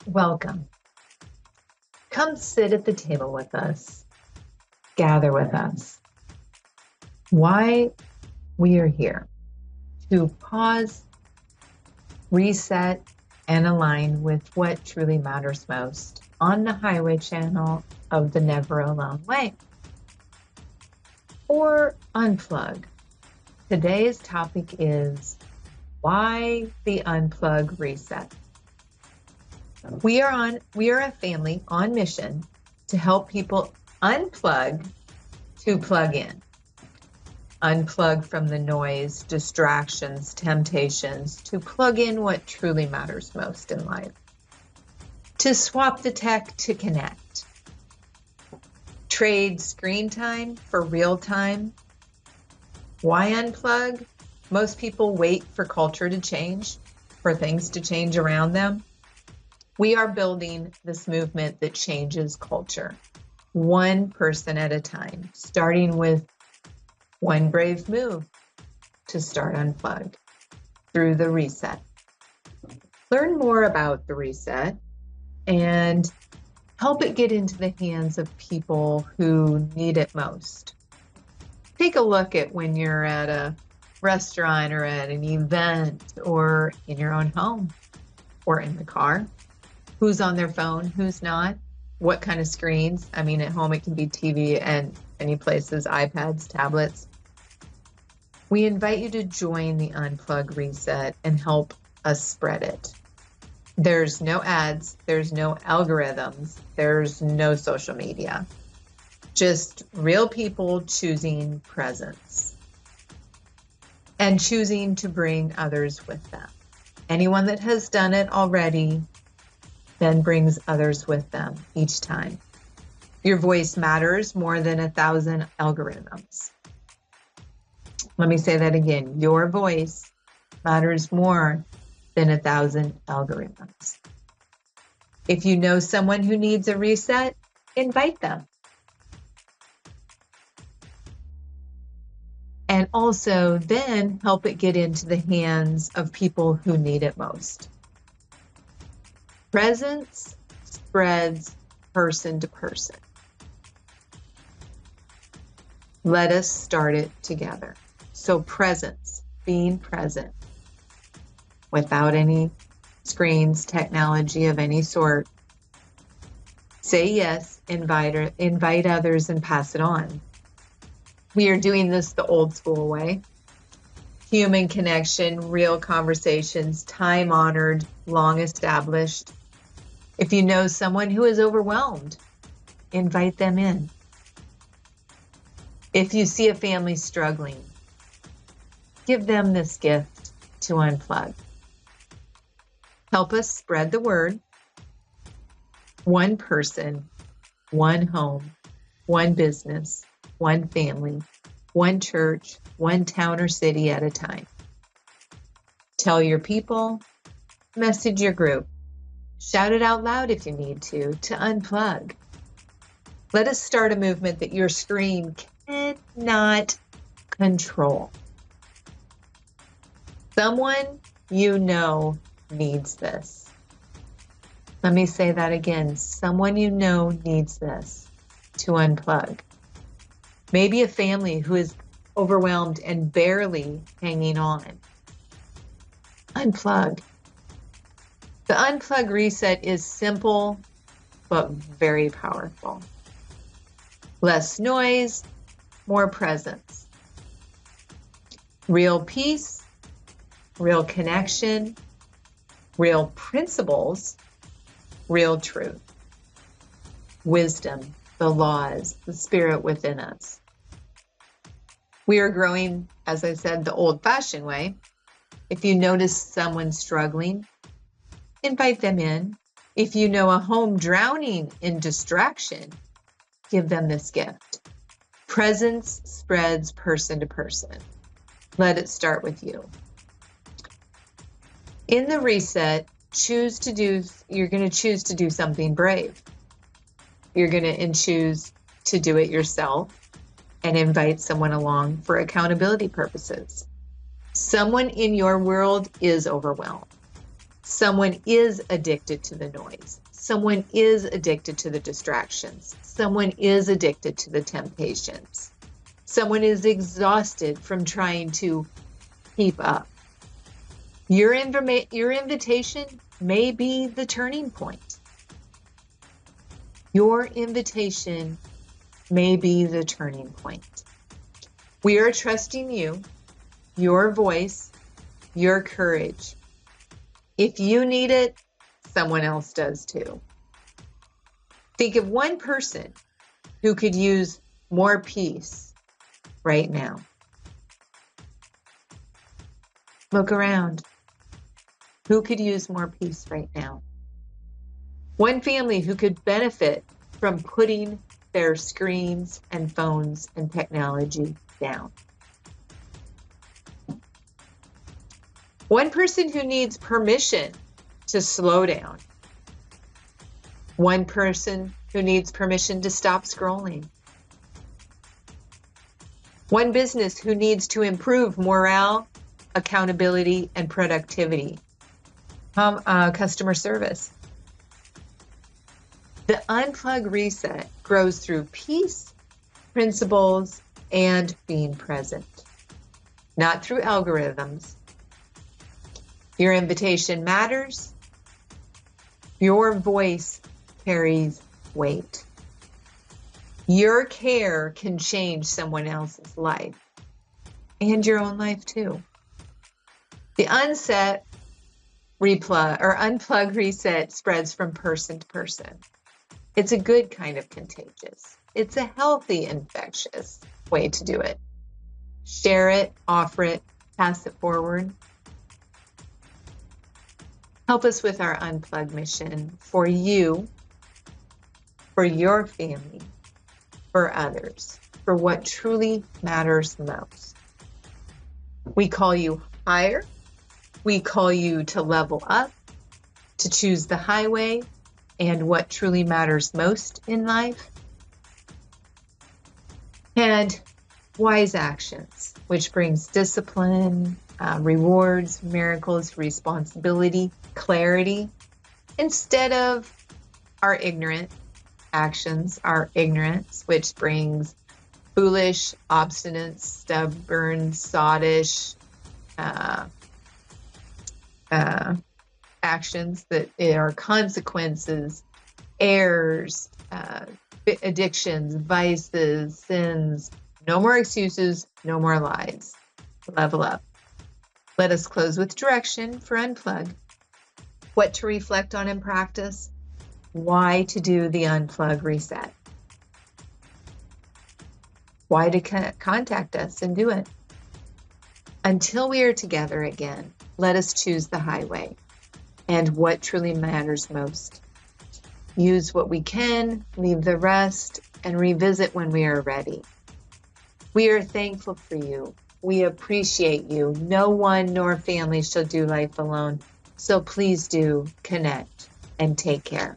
Welcome. Come sit at the table with us. Gather with us. Why we are here: to pause, reset, and align with what truly matters most on the highway channel of the Never Alone Way. Or unplug. Today's topic is why the unplug reset. We are a family on mission to help people unplug to plug in. Unplug from the noise, distractions, temptations, to plug in what truly matters most in life. To swap the tech to connect. Trade screen time for real time. Why unplug? Most people wait for culture to change, for things to change around them. We are building this movement that changes culture, one person at a time, starting with one brave move to start Unplugged through the reset. Learn more about the reset and help it get into the hands of people who need it most. Take a look at when you're at a restaurant or at an event or in your own home or in the car. Who's on their phone, who's not, what kind of screens. I mean, at home it can be TV and many places, iPads, tablets. We invite you to join the Unplug Reset and help us spread it. There's no ads, there's no algorithms, there's no social media. Just real people choosing presence and choosing to bring others with them. Anyone that has done it already then brings others with them each time. Your voice matters more than 1,000 algorithms. Let me say that again. Your voice matters more than 1,000 algorithms. If you know someone who needs a reset, invite them. And also then help it get into the hands of people who need it most. Presence spreads person to person. Let us start it together. So presence, being present, without any screens, technology of any sort. Say yes, invite others, and pass it on. We are doing this the old school way. Human connection, real conversations, time-honored, long established. If you know someone who is overwhelmed, invite them in. If you see a family struggling, give them this gift to unplug. Help us spread the word. One person, one home, one business, one family, one church, one town or city at a time. Tell your people, message your group. Shout it out loud if you need to unplug. Let us start a movement that your screen cannot control. Someone you know needs this. Let me say that again. Someone you know needs this to unplug. Maybe a family who is overwhelmed and barely hanging on. Unplug. The Unplug Reset is simple, but very powerful. Less noise, more presence. Real peace, real connection, real principles, real truth. Wisdom, the laws, the spirit within us. We are growing, as I said, the old-fashioned way. If you notice someone struggling, invite them in. If you know a home drowning in distraction, give them this gift. Presence spreads person to person. Let it start with you. In the reset, you're going to choose to do something brave. You're going to choose to do it yourself and invite someone along for accountability purposes. Someone in your world is overwhelmed. Someone is addicted to the noise. Someone is addicted to the distractions. Someone is addicted to the temptations. Someone is exhausted from trying to keep up. Your invitation may be the turning point. Your invitation may be the turning point. We are trusting you, your voice, your courage. If you need it, someone else does too. Think of one person who could use more peace right now. Look around. Who could use more peace right now? One family who could benefit from putting their screens and phones and technology down. One person who needs permission to slow down. One person who needs permission to stop scrolling. One business who needs to improve morale, accountability, and productivity. Customer service. The Unplug Reset grows through peace, principles, and being present, not through algorithms. Your invitation matters. Your voice carries weight. Your care can change someone else's life and your own life too. The Unplug Reset spreads from person to person. It's a good kind of contagious. It's a healthy, infectious way to do it. Share it, offer it, pass it forward. Help us with our Unplug mission for you, for your family, for others, for what truly matters most. We call you higher. We call you to level up, to choose the highway and what truly matters most in life. And wise actions, which brings discipline, rewards, miracles, responsibility, clarity, instead of our ignorant actions, our ignorance, which brings foolish, obstinate, stubborn, sottish actions that are consequences, errors, addictions, vices, sins. No more excuses, no more lies. Level up. Let us close with direction for Unplug. What to reflect on and practice. Why to do the Unplug Reset. Why to contact us and do it. Until we are together again, let us choose the highway and what truly matters most. Use what we can, leave the rest, and revisit when we are ready. We are thankful for you. We appreciate you. No one nor family shall do life alone. So please do connect and take care.